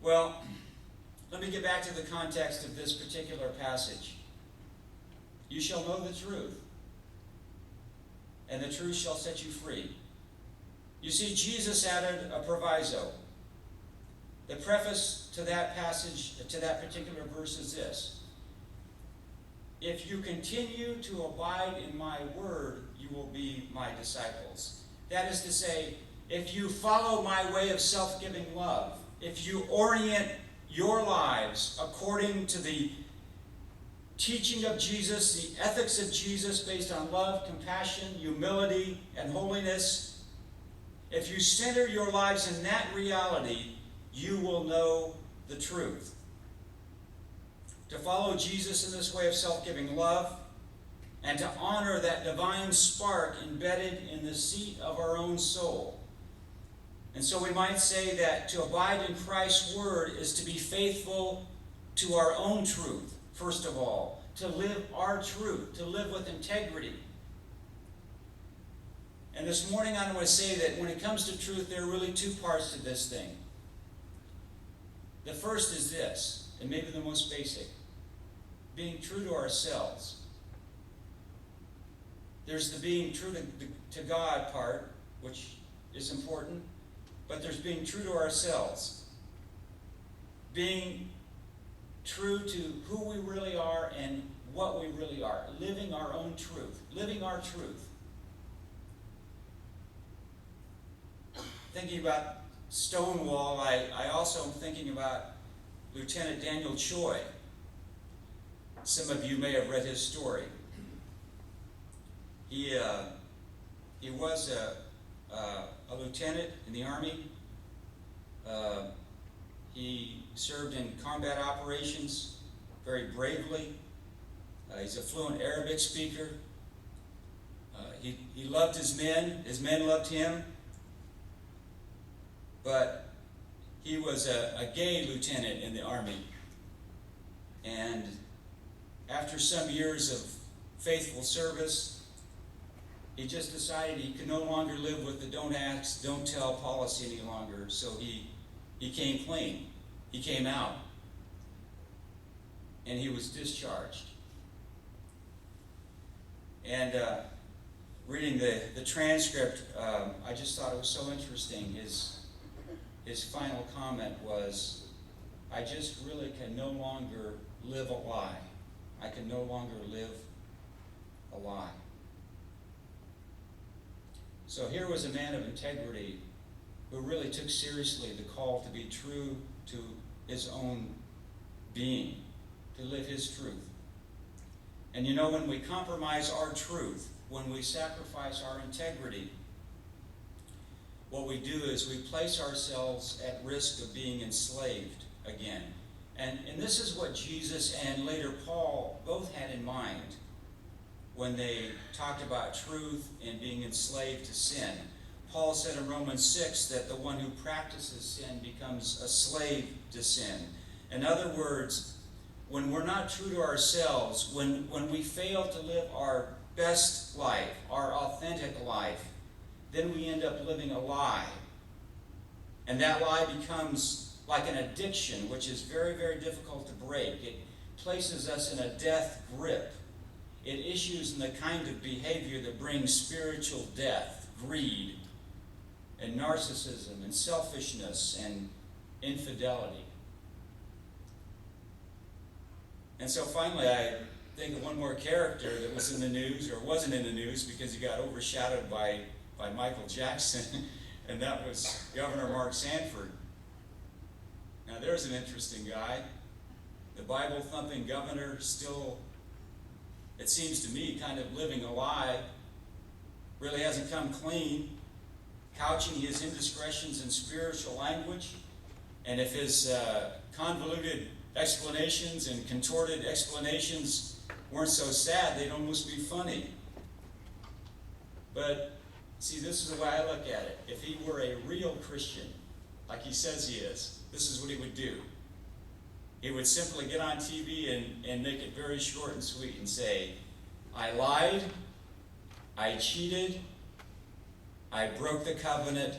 Well, let me get back to the context of this particular passage. You shall know the truth, and the truth shall set you free. You see, Jesus added a proviso. The preface to that passage, to that particular verse is this: if you continue to abide in my word, you will be my disciples. That is to say, if you follow my way of self-giving love, if you orient your lives according to the teaching of Jesus, the ethics of Jesus based on love, compassion, humility, and holiness, if you center your lives in that reality, you will know the truth. To follow Jesus in this way of self-giving love, and to honor that divine spark embedded in the seat of our own soul. And so we might say that to abide in Christ's word is to be faithful to our own truth, first of all, to live our truth, to live with integrity. And this morning I want to say that when it comes to truth, there are really two parts to this thing. The first is this, and maybe the most basic: being true to ourselves. There's the being true to God part, which is important, but there's being true to ourselves. Being true to who we really are and what we really are. Living our own truth. Living our truth. Thinking about Stonewall, I also am thinking about Lieutenant Daniel Choi. Some of you may have read his story. He was a lieutenant in the Army. He served in combat operations very bravely. He's a fluent Arabic speaker. He loved his men. His men loved him. But he was a gay lieutenant in the Army. And after some years of faithful service, he just decided he could no longer live with the don't ask, don't tell policy any longer. So he came clean. He came out. And he was discharged. And reading the transcript, I just thought it was so interesting. His final comment was, I just really can no longer live a lie. I can no longer live a lie. So here was a man of integrity who really took seriously the call to be true to his own being, to live his truth. And you know, when we compromise our truth, when we sacrifice our integrity, what we do is we place ourselves at risk of being enslaved again. And this is what Jesus and later Paul both had in mind when they talked about truth and being enslaved to sin. Paul said in Romans 6 that the one who practices sin becomes a slave to sin. In other words, when we're not true to ourselves, when we fail to live our best life, our authentic life, then we end up living a lie. And that lie becomes like an addiction, which is very, very difficult to break. It places us in a death grip. It issues in the kind of behavior that brings spiritual death, greed, and narcissism, and selfishness, and infidelity. And so finally, I think of one more character that was in the news, or wasn't in the news because he got overshadowed by Michael Jackson, and that was Governor Mark Sanford. Now there's an interesting guy. The Bible-thumping governor still, it seems to me, kind of living a lie, really hasn't come clean, couching his indiscretions in spiritual language. And if his convoluted explanations and contorted explanations weren't so sad, they'd almost be funny. But see, this is the way I look at it. If he were a real Christian, like he says he is, this is what he would do. He would simply get on TV and make it very short and sweet and say, I lied, I cheated, I broke the covenant,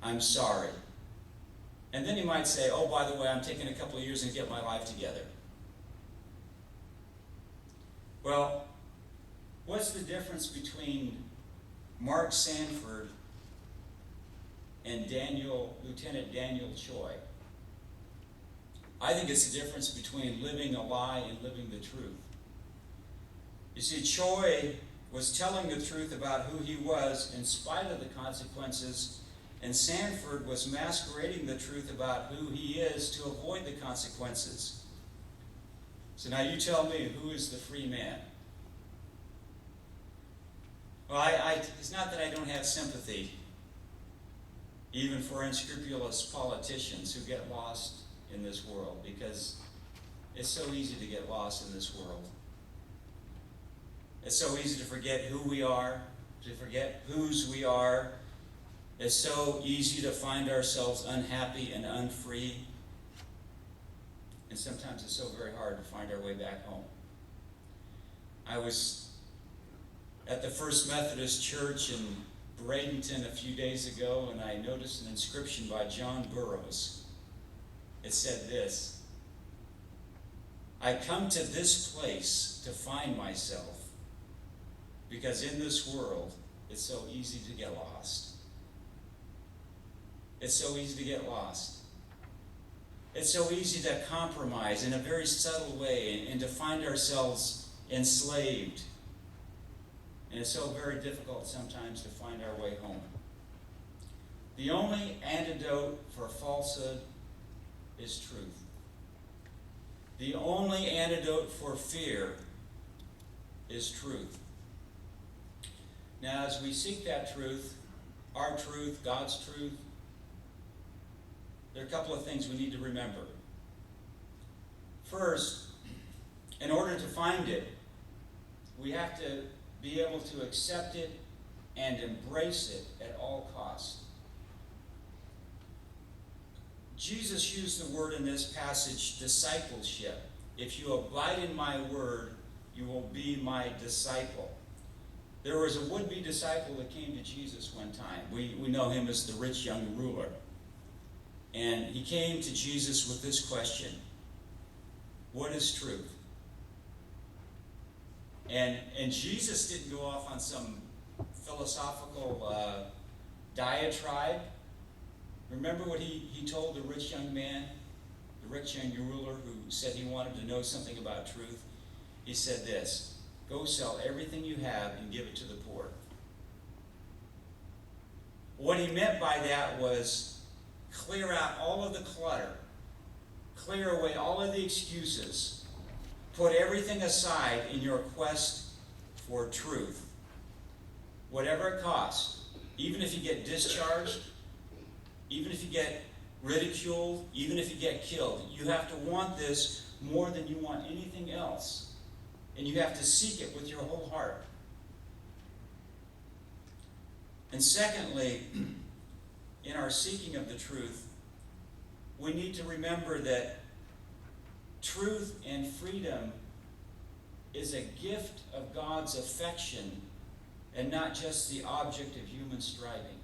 I'm sorry. And then he might say, oh, by the way, I'm taking a couple of years and get my life together. Well, what's the difference between Mark Sanford and Lieutenant Daniel Choi? I think it's the difference between living a lie and living the truth. You see, Choi was telling the truth about who he was in spite of the consequences, and Sanford was masquerading the truth about who he is to avoid the consequences. So now you tell me, who is the free man? Well, it's not that I don't have sympathy, even for unscrupulous politicians who get lost in this world, because it's so easy to get lost in this world. It's so easy to forget who we are, to forget whose we are. It's so easy to find ourselves unhappy and unfree. And sometimes it's so very hard to find our way back home. I was at the First Methodist Church in Bradenton a few days ago, and I noticed an inscription by John Burroughs. It said this: I come to this place to find myself, because in this world, it's so easy to get lost. It's so easy to get lost. It's so easy to compromise in a very subtle way and to find ourselves enslaved. And it's so very difficult sometimes to find our way home. The only antidote for falsehood is truth. The only antidote for fear is truth. Now, as we seek that truth, our truth, God's truth, there are a couple of things we need to remember. First, in order to find it, we have to be able to accept it and embrace it at all costs. Jesus used the word in this passage, discipleship. If you abide in my word, you will be my disciple. There was a would-be disciple that came to Jesus one time. We know him as the rich young ruler. And he came to Jesus with this question: what is truth? And Jesus didn't go off on some philosophical diatribe. Remember what he told the rich young man, the rich young ruler who said he wanted to know something about truth? He said this: go sell everything you have and give it to the poor. What he meant by that was clear out all of the clutter, clear away all of the excuses, put everything aside in your quest for truth. Whatever it costs, even if you get discharged, even if you get ridiculed, even if you get killed, you have to want this more than you want anything else. And you have to seek it with your whole heart. And secondly, in our seeking of the truth, we need to remember that truth and freedom is a gift of God's affection and not just the object of human striving.